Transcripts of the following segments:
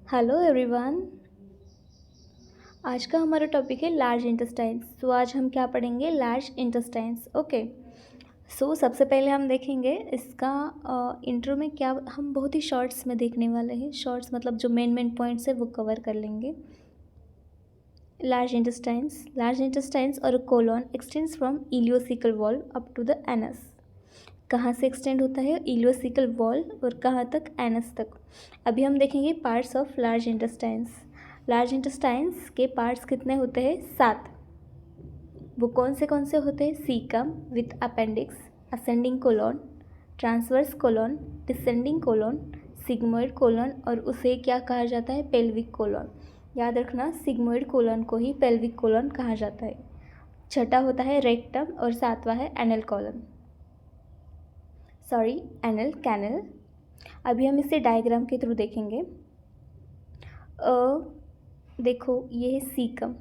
Hello everyone. आज का हमारा टॉपिक है लार्ज इंटेस्टाइन्स। तो आज हम क्या पढ़ेंगे? Large intestines. ओके। सबसे पहले हम देखेंगे इसका इंट्रो में क्या हम बहुत ही शॉर्ट्स में देखने वाले हैं। शॉर्ट्स मतलब जो मेन मेन पॉइंट्स है वो कवर कर लेंगे। लार्ज इंटेस्टाइन्स और colon extends from ileocaecal wall up to the anus. कहाँ से एक्सटेंड होता है? इलियोसिकल वॉल और कहाँ तक? एनस तक। अभी हम देखेंगे parts of large intestines. Large intestines के पार्ट्स कितने होते हैं? 7। वो कौन से होते हैं? Caecum with appendix, ascending colon, transverse colon, descending colon, sigmoid colon और उसे क्या कहा जाता है? Pelvic colon. याद रखना, सिग्मोइड कोलन को ही पेल्विक कोलन कहा जाता है। छठा होता है रेक्टम और सातवां है एनल कोलन, एनल कैनल। अभी हम इसे डायग्राम के थ्रू देखेंगे। देखो ये है caecum.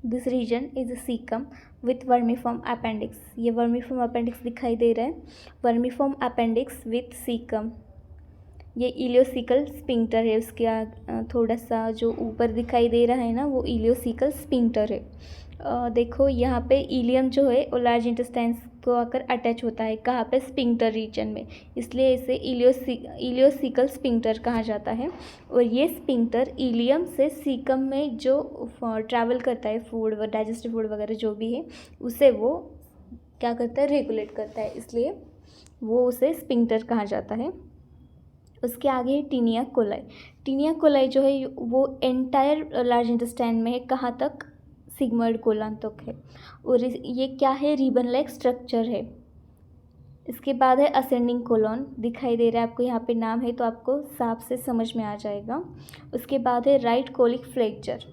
This region is a caecum with vermiform appendix. ये वर्मीफॉर्म अपेंडिक्स दिखाई दे रहा है। Vermiform appendix with caecum. ये इलियोसिकल स्पिंक्टर है। उसके थोड़ा सा जो ऊपर दिखाई दे रहा है ना, वो इलियोसिकल स्पिंक्टर है। देखो यहाँ पे इलियम जो है वो लार्ज इंटेस्टाइन्स को आकर अटैच होता है। कहाँ पे? स्पिंक्टर रीजन में, इसलिए इसे इलियोसिकल स्पिंक्टर कहा जाता है। और ये स्पिंक्टर इलियम से सीकम में जो ट्रैवल करता है, फूड व डाइजेस्टिव फूड वगैरह जो भी है, उसे वो क्या करता है? रेगुलेट करता है, इसलिए वो उसे स्पिंक्टर कहा जाता है। उसके आगे है टीनिया कोलाई। टीनिया कोलाई जो है वो एंटायर लार्ज इंटेस्टाइन में है। कहाँ तक? सिग्मोइड कोलन तक है। और ये क्या है? रिबन लाइक स्ट्रक्चर है। इसके बाद है असेंडिंग कोलन। दिखाई दे रहा है आपको, यहाँ पे नाम है तो आपको साफ से समझ में आ जाएगा। उसके बाद है राइट कोलिक फ्लेक्चर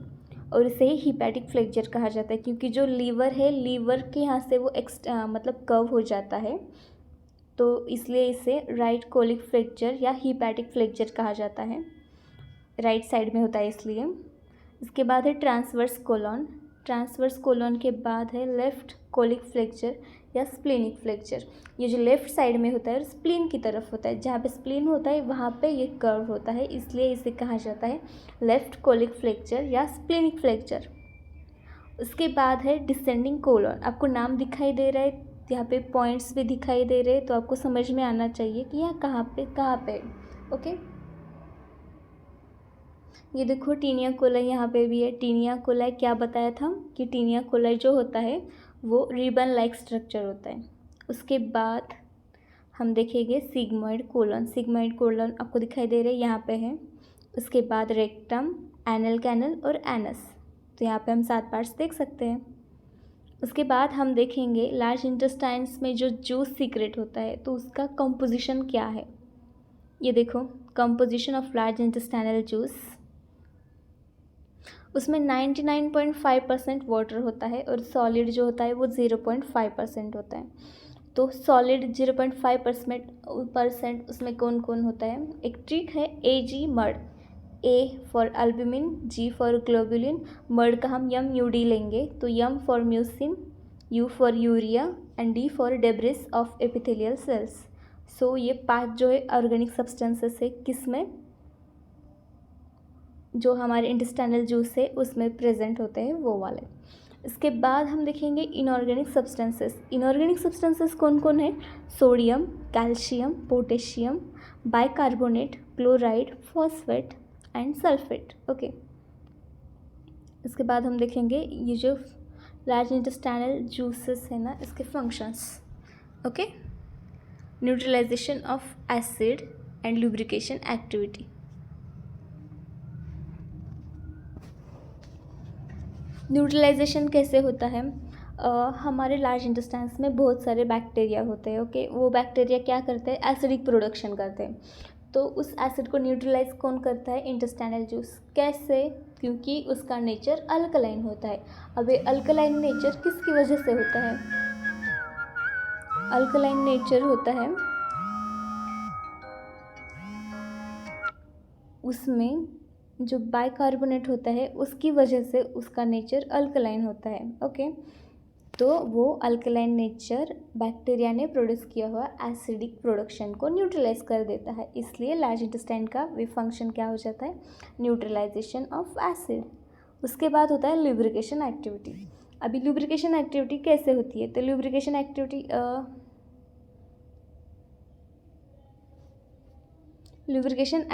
और इसे ही हिपैटिक फ्लेक्चर कहा जाता है, क्योंकि जो लीवर है, लीवर के यहाँ से वो मतलब कर्व हो जाता है, तो इसलिए इसे राइट कोलिक फ्लेक्चर या हिपैटिक फ्लेक्चर कहा जाता है। राइट साइड में होता है इसलिए। इसके बाद है ट्रांसवर्स कोलन। ट्रांसवर्स कोलन के बाद है लेफ्ट कोलिक फ्लेक्चर या स्प्लीनिक फ्लेक्चर। ये जो लेफ्ट साइड में होता है स्प्लीन की तरफ होता है। जहाँ पे स्प्लीन होता है वहाँ पे ये कर्व होता है, इसलिए इसे कहा जाता है लेफ्ट कोलिक फ्लेक्चर या स्प्लीनिक फ्लेक्चर। उसके बाद है डिसेंडिंग कोलन। आपको नाम दिखाई दे रहा है, यहाँ पे पॉइंट्स भी दिखाई दे रहे हैं, तो आपको समझ में आना चाहिए कि यहाँ कहाँ पे। ओके, ये देखो टीनिया कोलाई यहाँ पे भी है। टीनिया कोलाई क्या बताया था कि टीनिया कोलाई जो होता है वो रिबन लाइक स्ट्रक्चर होता है। उसके बाद हम देखेंगे सिग्मोइड कोलन। सिग्मोइड कोलन आपको दिखाई दे रहे हैं, यहाँ पे है। उसके बाद रेक्टम, एनल कैनल और एनस। तो यहाँ पे हम 7 पार्ट्स देख सकते हैं। उसके बाद हम देखेंगे लार्ज इंटेस्टाइन्स में जो जूस सीक्रेट होता है तो उसका कंपोजिशन क्या है। ये देखो composition of large intestinal juice. उसमें 99.5% वाटर होता है और सॉलिड जो होता है वो 0.5% होता है। तो सॉलिड 0.5% उसमें कौन कौन होता है? एक ट्रिक है, AG mud. A for albumin, G for globulin, mud का हम यम यूडी लेंगे, तो M for mucin, U for urea and D for debris of epithelial cells. So ये 5 जो है ऑर्गेनिक सब्सटेंसेस है, किसमें? जो हमारे इंटेस्टाइनल जूस है उसमें प्रेजेंट होते हैं, वो वाले। इसके बाद हम देखेंगे इनऑर्गेनिक सब्सटेंसेस। इनऑर्गेनिक सब्सटेंसेस कौन कौन है? Sodium, calcium, potassium, bicarbonate, chloride, phosphate and sulphate. Okay, इसके बाद हम देखेंगे ये जो लार्ज इंटेस्टाइनल जूसेस है ना, इसके functions. Okay, neutralization of acid and lubrication activity. Neutralization कैसे होता है? हमारे लार्ज इंटेस्टाइन्स में बहुत सारे बैक्टीरिया होते हैं। ओके, वो बैक्टीरिया क्या करते हैं? एसिडिक प्रोडक्शन करते हैं। तो उस एसिड को न्यूट्रलाइज कौन करता है? Intestinal juice. कैसे? क्योंकि उसका नेचर अल्कलाइन होता है। अब ये अल्कलाइन नेचर किसकी वजह से होता है? अल्कलाइन नेचर होता है उसमें जो बाइकार्बोनेट होता है उसकी वजह से उसका नेचर अल्कलाइन होता है। ओके, तो वो अल्कलाइन नेचर बैक्टीरिया ने प्रोड्यूस किया हुआ एसिडिक प्रोडक्शन को न्यूट्रलाइज कर देता है, इसलिए लार्ज इंटेस्टाइन का वे फंक्शन क्या हो जाता है, न्यूट्रलाइजेशन ऑफ एसिड। उसके बाद होता है लुब्रिकेशन एक्टिविटी। अभी लुब्रिकेशन एक्टिविटी कैसे होती है, तो लुब्रिकेशन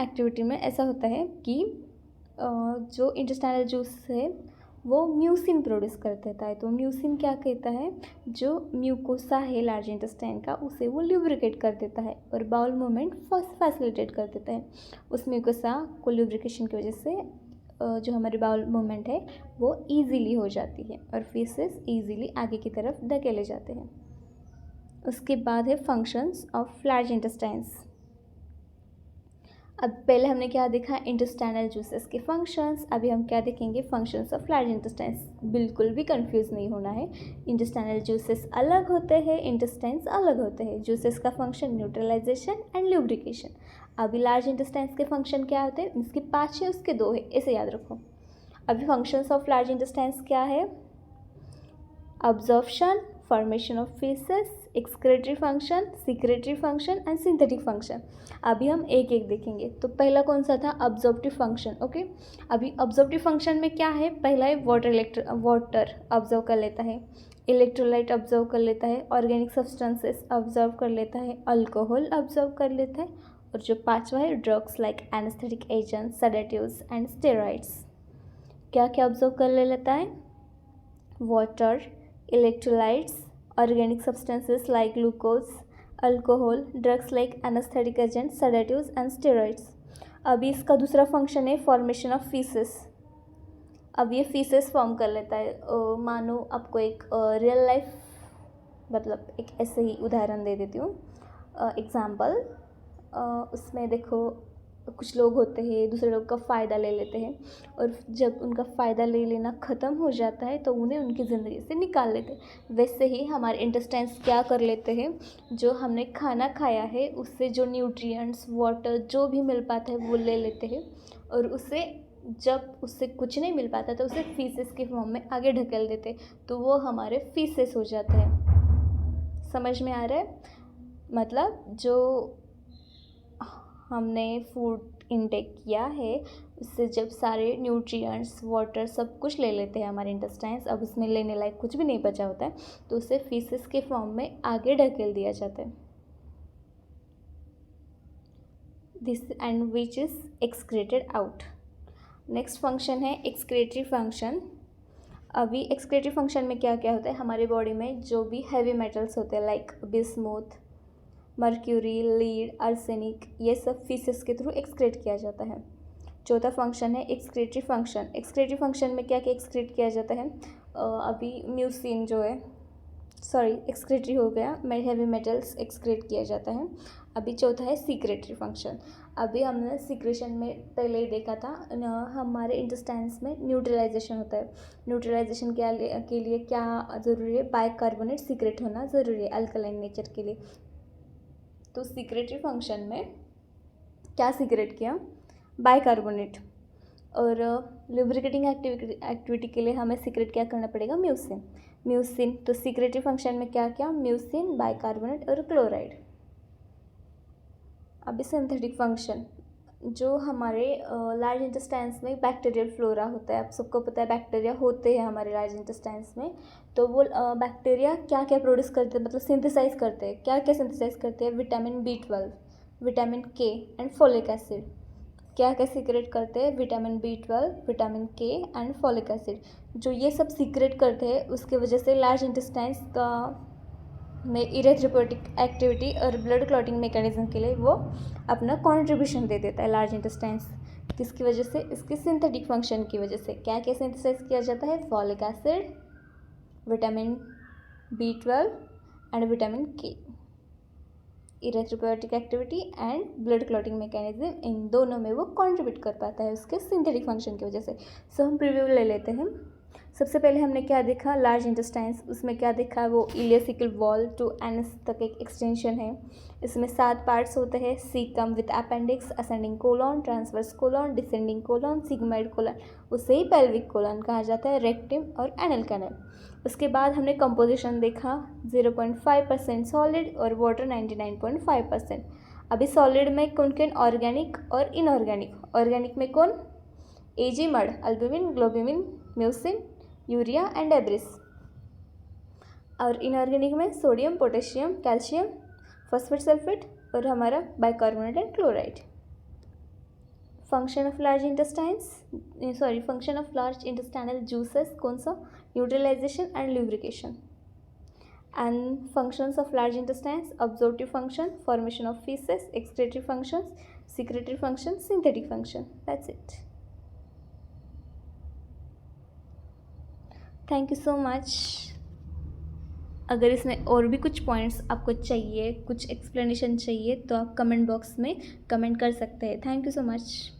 एक्टिविटी में ऐसा होता है कि जो इंटेस्टाइनल जूस है वो म्यूसिन प्रोड्यूस कर देता है। तो म्यूसिन क्या कहता है, जो म्यूकोसा है लार्ज इंटेस्टाइन का उसे वो ल्यूब्रिकेट कर देता है और बाउल मूवमेंट फैसिलिटेट कर देता है। उस म्यूकोसा को ल्यूब्रिकेशन की वजह से जो हमारी बाउल मूवमेंट है वो ईजीली हो जाती है और फीसेस ईजीली आगे की तरफ धकेले जाते हैं। उसके बाद है फंक्शंस ऑफ लार्ज इंटेस्टाइन्स। अब पहले हमने क्या देखा, इंटेस्टाइनल जूसेस के फंक्शंस, अभी हम क्या देखेंगे, फंक्शंस ऑफ लार्ज इंटेस्टाइन्स। बिल्कुल भी कंफ्यूज नहीं होना है, इंटेस्टाइनल जूसेस अलग होते हैं, इंटेस्टाइन्स अलग होते हैं। जूसेस का फंक्शन न्यूट्रलाइजेशन एंड ल्यूब्रिकेशन। अभी लार्ज इंटेस्टाइन्स के फंक्शन क्या होते हैं, इसके 5 है उसके 2 है, ऐसे याद रखो। अभी फंक्शंस ऑफ लार्ज इंटेस्टाइन्स क्या है, absorption, formation of faeces, excretory function, secretory function and synthetic function. अभी हम एक एक देखेंगे। तो पहला कौन सा था, अब्जॉर्प्टिव फंक्शन। ओके, अभी अब्जॉर्प्टिव फंक्शन में क्या है, पहला है वाटर ऑब्जर्व कर लेता है, इलेक्ट्रोलाइट ऑब्जर्व कर लेता है, ऑर्गेनिक सब्सटेंसेस ऑब्जर्व कर लेता है, अल्कोहल ऑब्जर्व कर लेता है, और जो 5वां है drugs like anaesthetic agent, sedatives and steroids. क्या क्या ऑब्जर्व कर लेता है, water, electrolytes, organic substances like glucose, alcohol, drugs like anesthetic agents, sedatives and steroids। अभी इसका दूसरा फंक्शन है फॉर्मेशन ऑफ फीसेस। अब ये फीसेस फॉर्म कर लेता है। मानो आपको एक रियल लाइफ मतलब एक ऐसे ही उदाहरण दे देती हूँ, एग्जाम्पल। उसमें देखो कुछ लोग होते हैं दूसरे लोग का फ़ायदा ले लेते हैं, और जब उनका फ़ायदा ले लेना ख़त्म हो जाता है तो उन्हें उनकी ज़िंदगी से निकाल लेते हैं। वैसे ही हमारे इंटेस्टाइन्स क्या कर लेते हैं, जो हमने खाना खाया है उससे जो न्यूट्रिएंट्स, वाटर जो भी मिल पाता है वो ले लेते हैं, और उसे जब उससे कुछ नहीं मिल पाता तो उसे फीसेस के फॉर्म में आगे ढकेल देते, तो वो हमारे फीसेस हो जाते हैं। समझ में आ रहा है, मतलब जो हमने फूड इनटेक किया है उससे जब सारे न्यूट्रिएंट्स, वाटर सब कुछ ले लेते हैं हमारे इंटेस्टाइन्स, अब उसमें लेने लायक कुछ भी नहीं बचा होता है, तो उसे फीसेस के फॉर्म में आगे ढकेल दिया जाता है। This and which is excreted out. Next function है एक्सक्रेटरी फंक्शन। अभी एक्सक्रेटरी फंक्शन में क्या क्या होता है, हमारे बॉडी में जो भी हैवी मेटल्स होते हैं like bismuth, mercury, lead, arsenic, ये सब फीसेस के थ्रू एक्सक्रेट किया जाता है। चौथा फंक्शन है एक्सक्रेटरी फंक्शन। एक्सक्रेटरी फंक्शन में क्या क्या एक्सक्रेट किया जाता है, अभी म्यूसिन जो है, सॉरी एक्सक्रेटरी हो गया, हैवी मेटल्स एक्सक्रेट किया जाता है। अभी चौथा है सीक्रेटरी फंक्शन। अभी हमने सीक्रेशन में पहले ही देखा था, हमारे इंटेस्टाइन्स में न्यूट्रलाइजेशन होता है। न्यूट्रलाइजेशन के लिए क्या ज़रूरी है, बाइकार्बोनेट सीक्रेट होना ज़रूरी है अल्कलाइन नेचर के लिए। तो सीक्रेटरी फंक्शन में क्या सीक्रेट किया, बाइकार्बोनेट, और लुब्रिकेटिंग एक्टिविटी के लिए हमें सीक्रेट क्या करना पड़ेगा, म्यूसिन। तो सीक्रेटरी फंक्शन में क्या क्या, म्यूसिन, बाइकार्बोनेट और क्लोराइड। अभी सिंथेटिक फंक्शन, जो हमारे लार्ज इंटेस्टाइन्स में बैक्टीरियल फ्लोरा होता है, आप सबको पता है बैक्टीरिया होते हैं हमारे लार्ज इंटेस्टाइन्स में, तो वो बैक्टीरिया क्या क्या प्रोड्यूस करते हैं, मतलब सिंथेसाइज करते हैं, क्या क्या सिंथेसाइज करते हैं, vitamin B12, vitamin K and folic acid. क्या क्या सीक्रेट करते हैं, vitamin B12, vitamin K and folic acid. जो ये सब सीक्रेट करते हैं उसके वजह से लार्ज इंटेस्टाइन्स का में इरेथ्रोपोइटिक एक्टिविटी और ब्लड क्लॉटिंग मैकेनिज्म के लिए वो अपना कंट्रीब्यूशन दे देता है लार्ज इंटेस्टाइन्स। किसकी वजह से, इसके सिंथेटिक फंक्शन की वजह से। क्या क्या सिंथेसाइज किया जाता है, folic acid, vitamin B12 and vitamin K। Erythropoietic activity and blood clotting mechanism, इन दोनों में वो कंट्रीब्यूट कर पाता है उसके सिंथेटिक फंक्शन की वजह से। सो हम प्रीव्यू ले लेते हैं। सबसे पहले हमने क्या देखा, लार्ज इंटेस्टाइन्स, उसमें क्या देखा, वो इलियोसिकल वॉल टू एनस तक एक एक्सटेंशन है। इसमें 7 पार्ट्स होते हैं, caecum with appendix, ascending colon, transverse colon, descending colon, sigmoid colon, उसे ही पेल्विक कोलॉन कहा जाता है, रेक्टिम और एनल कैनल। उसके बाद हमने कंपोजिशन देखा, 0.5% सॉलिड और वाटर 99.5%। अभी सॉलिड में कौन कौन, ऑर्गेनिक और इनऑर्गेनिक। ऑर्गेनिक में कौन, A G mud, albumin, globulin, mucin, urea and debris. और इनऑर्गेनिक में sodium, potassium, calcium, phosphate sulphate और हमारा bicarbonate and chloride. Function of large intestines, function of large intestinal juices कौन सा, neutralisation and lubrication. And functions of large intestines, absorptive function, formation of faeces, excretory functions, secretory function, synthetic function. That's it. Thank you so much. अगर इसमें और भी कुछ points आपको चाहिए, कुछ एक्सप्लेनेशन चाहिए, तो आप कमेंट बॉक्स में कमेंट कर सकते हैं। Thank you so much.